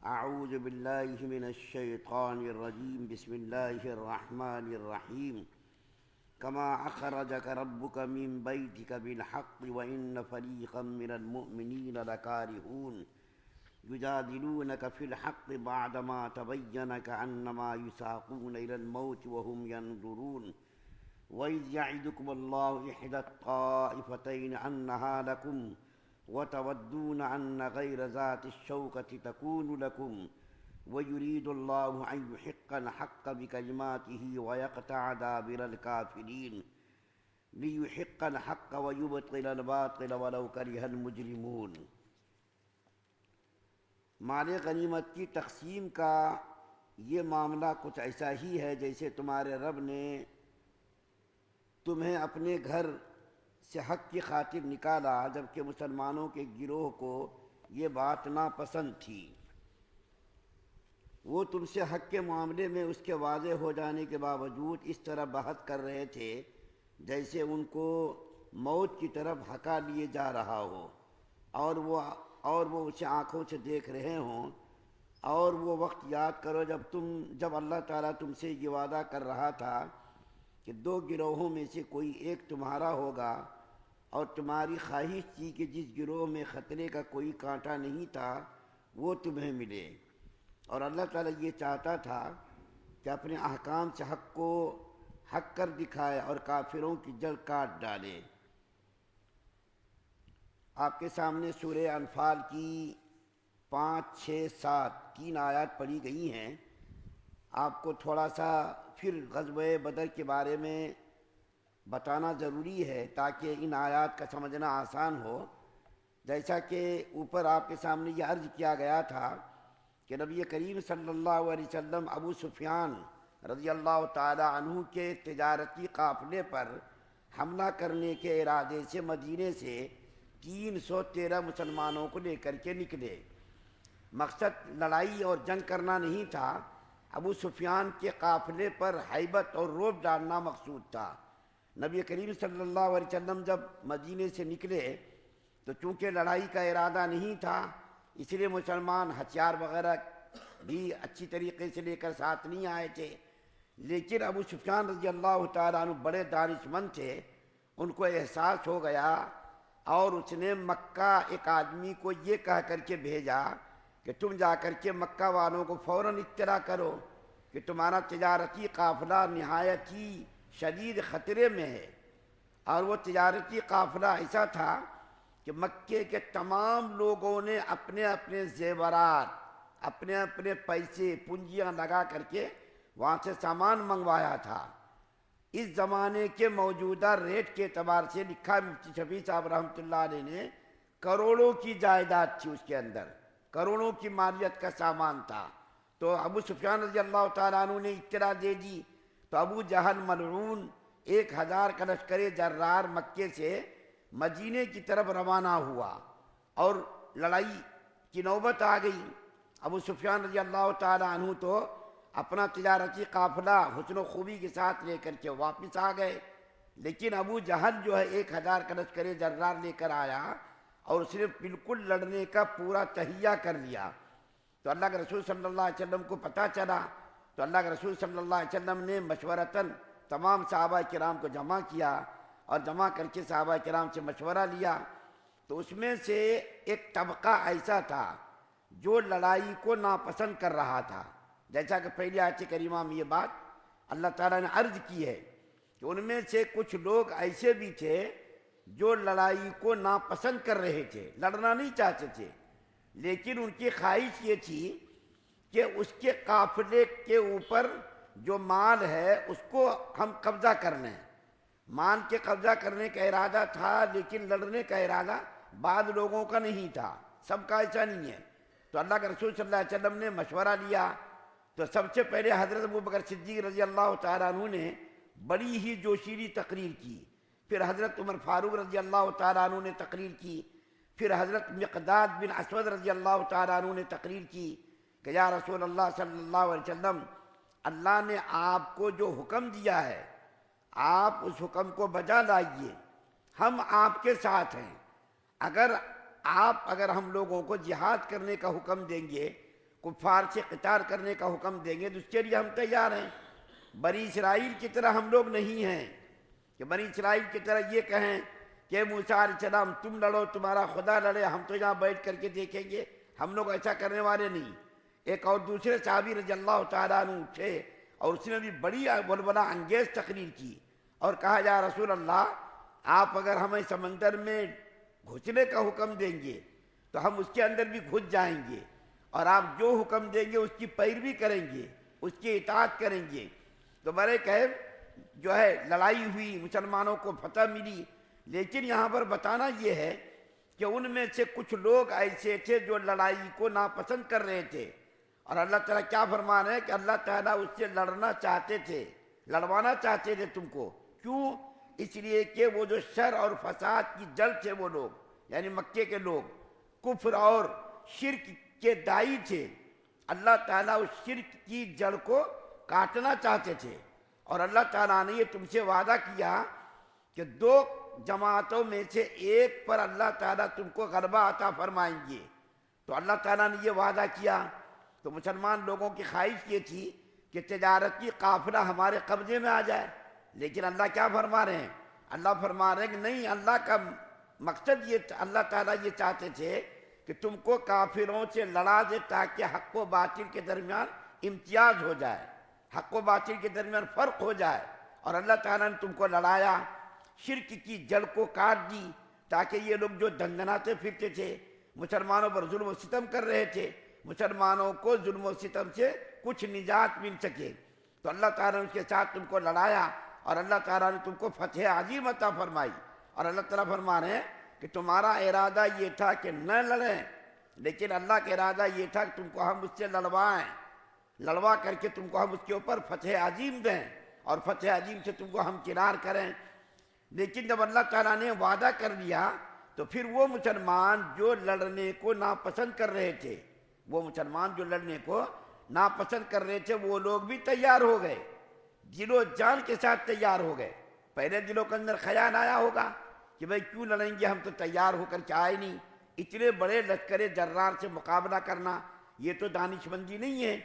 أعوذ بالله من الشيطان الرجيم بسم الله الرحمن الرحيم كما أخرجك ربك من بيتك بالحق وإن فريقا من المؤمنين لكارهون يجادلونك في الحق بعدما تبين كأنما يساقون إلى الموت وهم ينظرون وإذ يعدكم الله إحدى الطائفتين أنها لكم وتودون أن غير ذات الشوكة تكون لكم ويريد الله أن يحق الحق بكلماته ويقطع دابر الكافرين ليحق الحق ويبطل الباطل ولو كره المجرمون۔ مال غنیمت کی تقسیم کا یہ معاملہ کچھ ایسا ہی ہے جیسے تمہارے رب نے تمہیں اپنے گھر سے حق کی خاطر نکالا، جبکہ مسلمانوں کے گروہ کو یہ بات ناپسند تھی۔ وہ تم سے حق کے معاملے میں اس کے واضح ہو جانے کے باوجود اس طرح بحث کر رہے تھے جیسے ان کو موت کی طرف ہکا لیے جا رہا ہو، اور وہ اسے آنکھوں سے دیکھ رہے ہوں۔ اور وہ وقت یاد کرو جب اللہ تعالیٰ تم سے یہ وعدہ کر رہا تھا کہ دو گروہوں میں سے کوئی ایک تمہارا ہوگا، اور تمہاری خواہش تھی کہ جس گروہ میں خطرے کا کوئی کانٹا نہیں تھا وہ تمہیں ملے، اور اللہ تعالیٰ یہ چاہتا تھا کہ اپنے احکام سے حق کو حق کر دکھائے اور کافروں کی جڑ کاٹ ڈالے۔ آپ کے سامنے سورہ انفال کی 5، 6، 7 تین آیات پڑھی گئی ہیں۔ آپ کو تھوڑا سا پھر غزوہ بدر کے بارے میں بتانا ضروری ہے تاکہ ان آیات کا سمجھنا آسان ہو۔ جیسا کہ اوپر آپ کے سامنے یہ عرض کیا گیا تھا کہ نبی کریم صلی اللہ علیہ وسلم ابو سفیان رضی اللہ تعالی عنہ کے تجارتی قافلے پر حملہ کرنے کے ارادے سے مدینے سے 313 مسلمانوں کو لے کر کے نکلے۔ مقصد لڑائی اور جنگ کرنا نہیں تھا، ابو سفیان کے قافلے پر ہیبت اور رعب ڈالنا مقصود تھا۔ نبی کریم صلی اللہ علیہ وسلم جب مدینے سے نکلے تو چونکہ لڑائی کا ارادہ نہیں تھا، اس لیے مسلمان ہتھیار وغیرہ بھی اچھی طریقے سے لے کر ساتھ نہیں آئے تھے، لیکن ابو سفیان رضی اللہ تعالیٰ عنہ بڑے دانش مند تھے۔ ان کو احساس ہو گیا اور اس نے مکہ ایک آدمی کو یہ کہہ کر کے بھیجا کہ تم جا کر کے مکہ والوں کو فوراً اطلاع کرو کہ تمہارا تجارتی قافلہ نہایت ہی شدید خطرے میں ہے۔ اور وہ تجارتی قافلہ ایسا تھا کہ مکے کے تمام لوگوں نے اپنے اپنے زیورات، اپنے اپنے پیسے پونجیاں لگا کر کے وہاں سے سامان منگوایا تھا۔ اس زمانے کے موجودہ ریٹ کے اعتبار سے لکھا مفتی شفیع صاحب رحمۃ اللہ علیہ نے کروڑوں کی جائیداد تھی، اس کے اندر کروڑوں کی مالیت کا سامان تھا۔ تو ابو سفیان رضی اللہ تعالیٰ عنہ نے اطلاع دے دی تو ابو جہل ملعون 1000 کا لشکر جرار مکے سے مدینے کی طرف روانہ ہوا اور لڑائی کی نوبت آ گئی۔ ابو سفیان رضی اللہ تعالیٰ عنہ تو اپنا تجارتی قافلہ حسن و خوبی کے ساتھ لے کر کے واپس آ گئے، لیکن ابو جہل جو ہے 1000 کا لشکر جرار لے کر آیا اور اس نے بالکل لڑنے کا پورا تہیہ کر لیا۔ تو اللہ کے رسول صلی اللہ علیہ وسلم کو پتہ چلا تو اللہ کے رسول صلی اللہ علیہ وسلم نے مشورتاً تمام صحابہ کرام کو جمع کیا اور جمع کر کے صحابہ کرام سے مشورہ لیا۔ تو اس میں سے ایک طبقہ ایسا تھا جو لڑائی کو ناپسند کر رہا تھا، جیسا کہ پہلی آیت کریمہ میں یہ بات اللہ تعالیٰ نے عرض کی ہے کہ ان میں سے کچھ لوگ ایسے بھی تھے جو لڑائی کو ناپسند کر رہے تھے، لڑنا نہیں چاہتے تھے، لیکن ان کی خواہش یہ تھی کہ اس کے قافلے کے اوپر جو مال ہے اس کو ہم قبضہ کر لیں۔ مال کے قبضہ کرنے کا ارادہ تھا، لیکن لڑنے کا ارادہ بعض لوگوں کا نہیں تھا، سب کا ایسا نہیں ہے۔ تو اللہ کے رسول صلی اللہ علیہ وسلم نے مشورہ لیا تو سب سے پہلے حضرت ابوبکر صدیق رضی اللہ تعالیٰ عنہ نے بڑی ہی جوشیلی تقریر کی، پھر حضرت عمر فاروق رضی اللہ تعالیٰ عنہ نے تقریر کی، پھر حضرت مقداد بن اسود رضی اللہ تعالیٰ عنہ نے تقریر کی کہ یا رسول اللہ صلی اللہ علیہ وسلم، اللہ نے آپ کو جو حکم دیا ہے آپ اس حکم کو بجا لائیے، ہم آپ کے ساتھ ہیں۔ اگر ہم لوگوں کو جہاد کرنے کا حکم دیں گے کفار سے قتال کرنے کا حکم دیں گے تو اس کے لیے ہم تیار ہیں۔ بنی اسرائیل کی طرح ہم لوگ نہیں ہیں کہ بنی اسرائیل کی طرح یہ کہیں کہ موسیٰ علیہ السلام تم لڑو، تمہارا خدا لڑے، ہم تو یہاں بیٹھ کر کے دیکھیں گے۔ ہم لوگ ایسا کرنے والے نہیں۔ ایک اور دوسرے صحابی رضی اللہ تعالیٰ عنہ اٹھے اور اس نے بھی بڑی ولولہ انگیز تقریر کی اور کہا یا رسول اللہ، آپ اگر ہمیں سمندر میں گھسنے کا حکم دیں گے تو ہم اس کے اندر بھی گھس جائیں گے، اور آپ جو حکم دیں گے اس کی پیروی کریں گے، اس کی اطاعت کریں گے۔ تو برے کہے جو ہے لڑائی ہوئی، مسلمانوں کو فتح ملی، لیکن یہاں پر بتانا یہ ہے کہ ان میں سے کچھ لوگ ایسے تھے جو لڑائی کو ناپسند کر رہے تھے، اور اللہ تعالیٰ کیا فرما رہے ہیں کہ اللہ تعالیٰ اس سے لڑنا چاہتے تھے، لڑوانا چاہتے تھے تم کو۔ کیوں؟ اس لیے کہ وہ جو شر اور فساد کی جڑ تھے وہ لوگ، یعنی مکے کے لوگ کفر اور شرک کے دائی تھے۔ اللہ تعالیٰ اس شرک کی جڑ کو کاٹنا چاہتے تھے، اور اللہ تعالیٰ نے یہ تم سے وعدہ کیا کہ دو جماعتوں میں سے ایک پر اللہ تعالیٰ تم کو غلبہ عطا فرمائیں گے۔ تو اللہ تعالیٰ نے یہ وعدہ کیا، تو مسلمان لوگوں کی خواہش یہ تھی کہ تجارتی قافلہ ہمارے قبضے میں آ جائے، لیکن اللہ کیا فرما رہے ہیں؟ اللہ فرما رہے ہیں کہ نہیں، اللہ کا مقصد یہ، اللہ تعالیٰ یہ چاہتے تھے کہ تم کو کافروں سے لڑا دے تاکہ حق و باطل کے درمیان امتیاز ہو جائے، حق و باطل کے درمیان فرق ہو جائے، اور اللہ تعالیٰ نے تم کو لڑایا، شرک کی جڑ کو کاٹ دی، تاکہ یہ لوگ جو دندناتے پھرتے تھے، مسلمانوں پر ظلم و ستم کر رہے تھے، مسلمانوں کو ظلم و ستم سے کچھ نجات مل سکے۔ تو اللہ تعالیٰ نے اس کے ساتھ تم کو لڑایا، اور اللہ تعالیٰ نے تم کو فتح عظیم عطا فرمائی۔ اور اللہ تعالیٰ فرما رہے ہیں کہ تمہارا ارادہ یہ تھا کہ نہ لڑیں، لیکن اللہ کا ارادہ یہ تھا کہ تم کو ہم اس سے لڑوائیں، لڑوا کر کے تم کو ہم اس کے اوپر فتح عظیم دیں، اور فتح عظیم سے تم کو ہم کنار کریں۔ لیکن جب اللہ تعالیٰ نے وعدہ کر لیا تو پھر وہ مسلمان جو لڑنے کو ناپسند کر رہے تھے، وہ مسلمان جو لڑنے کو ناپسند کر رہے تھے، وہ لوگ بھی تیار ہو گئے، دل و جان کے ساتھ تیار ہو گئے۔ پہلے دلوں کے اندر خیال آیا ہوگا کہ بھئی کیوں لڑیں گے، ہم تو تیار ہو کر کے آئے نہیں، اتنے بڑے لشکر جرار سے مقابلہ کرنا یہ تو دانش مندی نہیں ہے۔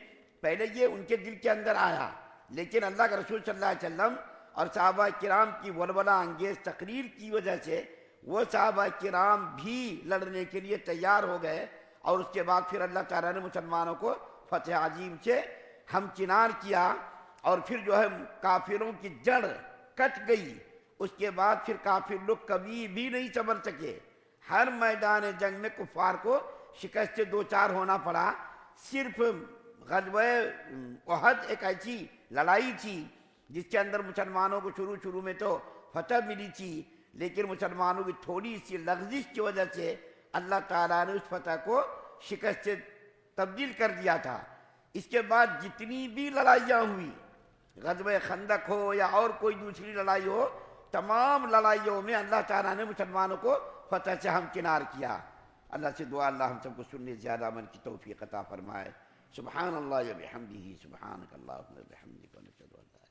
پہلے یہ ان کے دل کے اندر آیا، لیکن اللہ کے رسول صلی اللہ علیہ وسلم اور صحابہ کرام کی ولولہ انگیز تقریر کی وجہ سے وہ صحابہ کرام بھی لڑنے کے لیے تیار ہو گئے، اور اس کے بعد پھر اللہ تعالیٰ نے مسلمانوں کو فتح عظیم سے ہمکنار کیا، اور پھر جو ہے کافروں کی جڑ کٹ گئی۔ اس کے بعد پھر کافر لوگ کبھی بھی نہیں سنبھل سکے، ہر میدان جنگ میں کفار کو شکست سے دوچار ہونا پڑا۔ صرف غزوہ احد ایک ایسی لڑائی تھی جس کے اندر مسلمانوں کو شروع میں تو فتح ملی تھی، لیکن مسلمانوں کی تھوڑی سی لغزش کی وجہ سے اللہ تعالیٰ نے اس فتح کو شکست سے تبدیل کر دیا تھا۔ اس کے بعد جتنی بھی لڑائیاں ہوئی، غزوہ خندق ہو یا اور کوئی دوسری لڑائی ہو، تمام لڑائیوں میں اللہ تعالیٰ نے مسلمانوں کو فتح سے ہمکنار کیا۔ اللہ سے دعا اللہ ہم سب کو سننے زیادہ عمل کی توفیق عطا فرمائے۔ سبحان اللہ و بحمدہ، سبحانک اللہم و بحمدک، ونشہد ان لا